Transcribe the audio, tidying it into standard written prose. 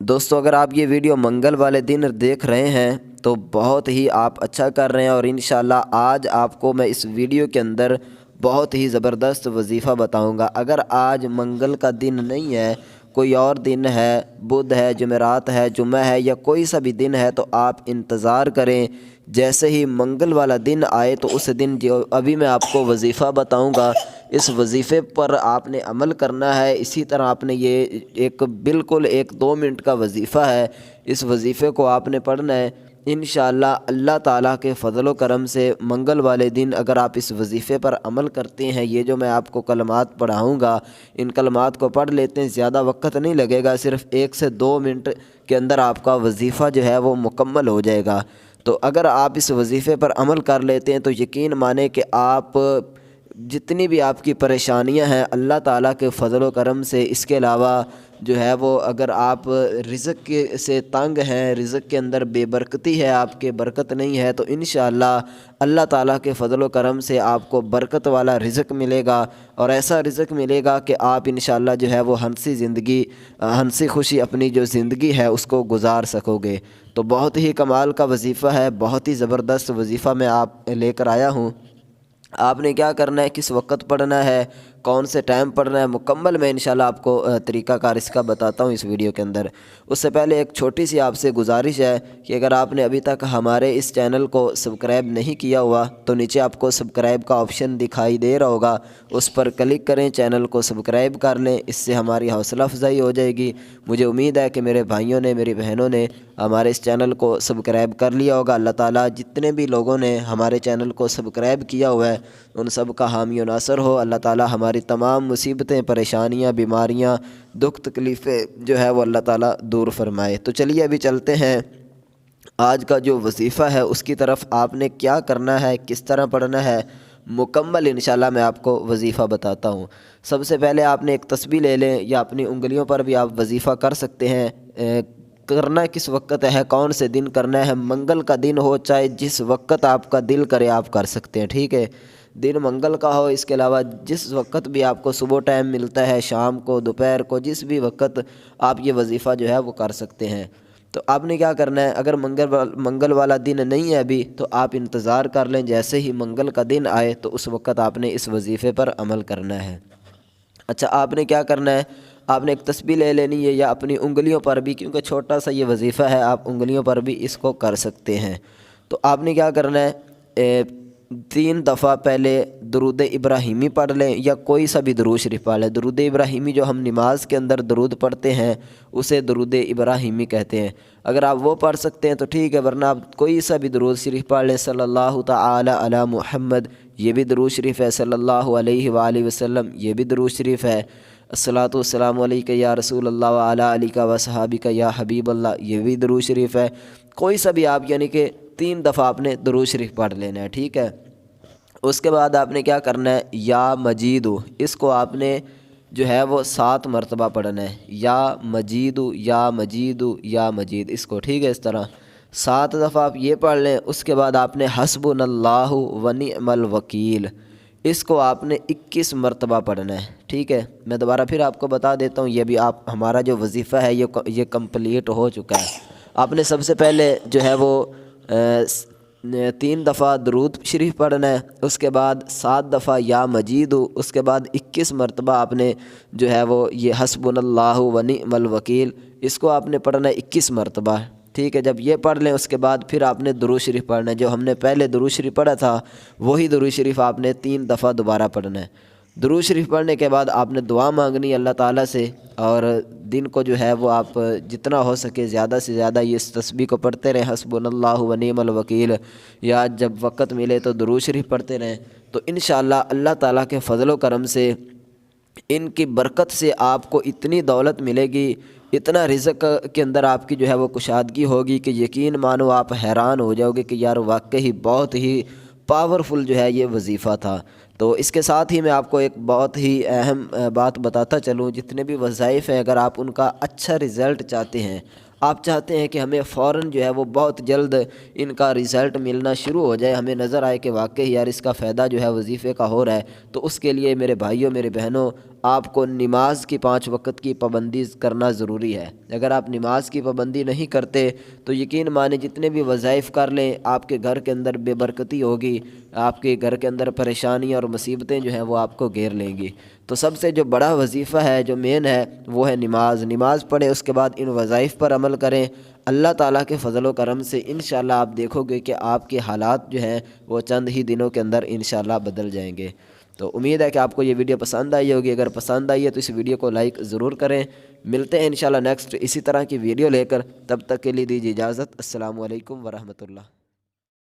دوستو اگر آپ یہ ویڈیو منگل والے دن دیکھ رہے ہیں تو بہت ہی آپ اچھا کر رہے ہیں، اور انشاءاللہ آج آپ کو میں اس ویڈیو کے اندر بہت ہی زبردست وظیفہ بتاؤں گا۔ اگر آج منگل کا دن نہیں ہے، کوئی اور دن ہے، بدھ ہے، جمعرات ہے، جمعہ ہے، یا کوئی سا بھی دن ہے، تو آپ انتظار کریں۔ جیسے ہی منگل والا دن آئے تو اس دن جو ابھی میں آپ کو وظیفہ بتاؤں گا، اس وظیفے پر آپ نے عمل کرنا ہے۔ اسی طرح آپ نے یہ بالکل 1-2 منٹ کا وظیفہ ہے، اس وظیفے کو آپ نے پڑھنا ہے۔ انشاءاللہ اللہ تعالیٰ کے فضل و کرم سے منگل والے دن اگر آپ اس وظیفے پر عمل کرتے ہیں، یہ جو میں آپ کو کلمات پڑھاؤں گا، ان کلمات کو پڑھ لیتے ہیں، زیادہ وقت نہیں لگے گا، صرف 1 سے 2 منٹ کے اندر آپ کا وظیفہ جو ہے وہ مکمل ہو جائے گا۔ تو اگر آپ اس وظیفے پر عمل کر لیتے ہیں تو یقین مانیں کہ آپ جتنی بھی آپ کی پریشانیاں ہیں اللہ تعالیٰ کے فضل و کرم سے، اس کے علاوہ جو ہے وہ اگر آپ رزق سے تنگ ہیں، رزق کے اندر بے برکتی ہے، آپ کے برکت نہیں ہے، تو انشاءاللہ اللہ تعالیٰ کے فضل و کرم سے آپ کو برکت والا رزق ملے گا، اور ایسا رزق ملے گا کہ آپ انشاءاللہ جو ہے وہ ہنسی خوشی اپنی جو زندگی ہے اس کو گزار سکو گے۔ تو بہت ہی کمال کا وظیفہ ہے، بہت ہی زبردست وظیفہ میں آپ لے کر آیا ہوں۔ آپ نے کیا کرنا ہے، کس وقت پڑھنا ہے، کون سے ٹائم پڑھنا ہے، مکمل میں انشاءاللہ آپ کو طریقہ کار اس کا بتاتا ہوں اس ویڈیو کے اندر۔ اس سے پہلے ایک چھوٹی سی آپ سے گزارش ہے کہ اگر آپ نے ابھی تک ہمارے اس چینل کو سبسکرائب نہیں کیا ہوا تو نیچے آپ کو سبسکرائب کا آپشن دکھائی دے رہا ہوگا، اس پر کلک کریں، چینل کو سبسکرائب کر لیں، اس سے ہماری حوصلہ افزائی ہو جائے گی۔ مجھے امید ہے کہ میرے بھائیوں نے، میری بہنوں نے ہمارے اس چینل کو سبسکرائب کر لیا ہوگا۔ اللہ تعالیٰ جتنے بھی لوگوں نے ہمارے چینل کو سبسکرائب کیا ہوا ہے ان سب کا حامی و ناصر ہو۔ اللہ تعالیٰ ہماری تمام مصیبتیں، پریشانیاں، بیماریاں، دکھ تکلیفیں جو ہے وہ اللہ تعالیٰ دور فرمائے۔ تو چلیے ابھی چلتے ہیں آج کا جو وظیفہ ہے اس کی طرف۔ آپ نے کیا کرنا ہے، کس طرح پڑھنا ہے، مکمل انشاءاللہ میں آپ کو وظیفہ بتاتا ہوں۔ سب سے پہلے آپ نے ایک تسبیح لے لیں، یا اپنی انگلیوں پر بھی آپ وظیفہ کر سکتے ہیں۔ کرنا کس وقت ہے، کون سے دن کرنا ہے، منگل کا دن ہو، چاہے جس وقت آپ کا دل کرے آپ کر سکتے ہیں، ٹھیک ہے۔ دن منگل کا ہو، اس کے علاوہ جس وقت بھی آپ کو صبح ٹائم ملتا ہے، شام کو، دوپہر کو، جس بھی وقت آپ یہ وظیفہ جو ہے وہ کر سکتے ہیں۔ تو آپ نے کیا کرنا ہے، اگر منگل والا دن نہیں ہے ابھی تو آپ انتظار کر لیں، جیسے ہی منگل کا دن آئے تو اس وقت آپ نے اس وظیفے پر عمل کرنا ہے۔ اچھا، آپ نے کیا کرنا ہے، آپ نے ایک تسبیح لے لینی ہے، یا اپنی انگلیوں پر بھی، کیونکہ چھوٹا سا یہ وظیفہ ہے، آپ انگلیوں پر بھی اس کو کر سکتے ہیں۔ تو آپ نے کیا کرنا ہے، 3 دفعہ پہلے درود ابراہیمی پڑھ لیں، یا کوئی سا بھی درود شریف پڑھ لیں۔ درود ابراہیمی جو ہم نماز کے اندر درود پڑھتے ہیں اسے درود ابراہیمی کہتے ہیں۔ اگر آپ وہ پڑھ سکتے ہیں تو ٹھیک ہے، ورنہ آپ کوئی سا بھی درود شریف پڑھ لیں۔ صلی اللہ تعالی علی محمد، یہ بھی درود شریف ہے۔ صلی اللہ علیہ وآلہ وسلم، یہ بھی درود شریف ہے۔ الصلاۃ والسلام علیک یا رسول اللہ وعلی آلک وصحابک یا حبیب اللہ، یہ بھی درود شریف ہے۔ کوئی سا بھی آپ، یعنی کہ 3 دفعہ آپ نے درود شریف پڑھ لینا ہے، ٹھیک ہے۔ اس کے بعد آپ نے کیا کرنا ہے، یا مجید، اس کو آپ نے جو ہے وہ 7 مرتبہ پڑھنا ہے۔ یا مجید، یا مجید، یا مجید، اس کو ٹھیک ہے، اس طرح 7 دفعہ آپ یہ پڑھ لیں۔ اس کے بعد آپ نے حسبنا اللہ ونعم الوکیل، اس کو آپ نے 21 مرتبہ پڑھنا ہے، ٹھیک ہے۔ میں دوبارہ پھر آپ کو بتا دیتا ہوں، یہ بھی ہمارا جو وظیفہ ہے یہ کمپلیٹ ہو چکا ہے۔ آپ نے سب سے پہلے جو ہے وہ 3 دفعہ درود شریف پڑھنا ہے، اس کے بعد 7 دفعہ یا مجید، اس کے بعد 21 مرتبہ آپ نے جو ہے وہ یہ حسبنا اللہ ونعم الوکیل، اس کو آپ نے پڑھنا ہے 21 مرتبہ، ٹھیک ہے۔ جب یہ پڑھ لیں اس کے بعد پھر آپ نے درود شریف پڑھنا ہے، جو ہم نے پہلے درود شریف پڑھا تھا وہی درود شریف آپ نے 3 دفعہ دوبارہ پڑھنا ہے۔ درود شریف پڑھنے کے بعد آپ نے دعا مانگنی اللہ تعالیٰ سے، اور دن کو جو ہے وہ آپ جتنا ہو سکے زیادہ سے زیادہ یہ اس تسبیح کو پڑھتے رہیں، حسبنا اللہ ونعم الوکیل، یا جب وقت ملے تو درود شریف پڑھتے رہیں۔ تو انشاءاللہ اللہ تعالیٰ کے فضل و کرم سے، ان کی برکت سے آپ کو اتنی دولت ملے گی، اتنا رزق کے اندر آپ کی جو ہے وہ کشادگی ہوگی کہ یقین مانو آپ حیران ہو جاؤ گے کہ یار واقعی بہت ہی پاورفل جو ہے یہ وظیفہ تھا۔ تو اس کے ساتھ ہی میں آپ کو ایک بہت ہی اہم بات بتاتا چلوں، جتنے بھی وظائف ہیں اگر آپ ان کا اچھا رزلٹ چاہتے ہیں، آپ چاہتے ہیں کہ ہمیں فوراً جو ہے وہ بہت جلد ان کا رزلٹ ملنا شروع ہو جائے، ہمیں نظر آئے کہ واقعی یار اس کا فائدہ جو ہے وظیفے کا ہو رہا ہے، تو اس کے لیے میرے بھائیوں میرے بہنوں آپ کو نماز کی 5 وقت کی پابندی کرنا ضروری ہے۔ اگر آپ نماز کی پابندی نہیں کرتے تو یقین مانیں جتنے بھی وظائف کر لیں آپ کے گھر کے اندر بے برکتی ہوگی، آپ کے گھر کے اندر پریشانی اور مصیبتیں جو ہیں وہ آپ کو گھیر لیں گی۔ تو سب سے جو بڑا وظیفہ ہے جو مین ہے وہ ہے نماز پڑھیں، اس کے بعد ان وظائف پر عمل کریں۔ اللہ تعالیٰ کے فضل و کرم سے انشاءاللہ آپ دیکھو گے کہ آپ کے حالات جو ہیں وہ چند ہی دنوں کے اندر انشاءاللہ بدل جائیں گے۔ تو امید ہے کہ آپ کو یہ ویڈیو پسند آئی ہوگی، اگر پسند آئی ہے تو اس ویڈیو کو لائک ضرور کریں۔ ملتے ہیں انشاءاللہ نیکسٹ اسی طرح کی ویڈیو لے کر، تب تک کے لیے دیجیے اجازت۔ السلام علیکم ورحمۃ اللہ۔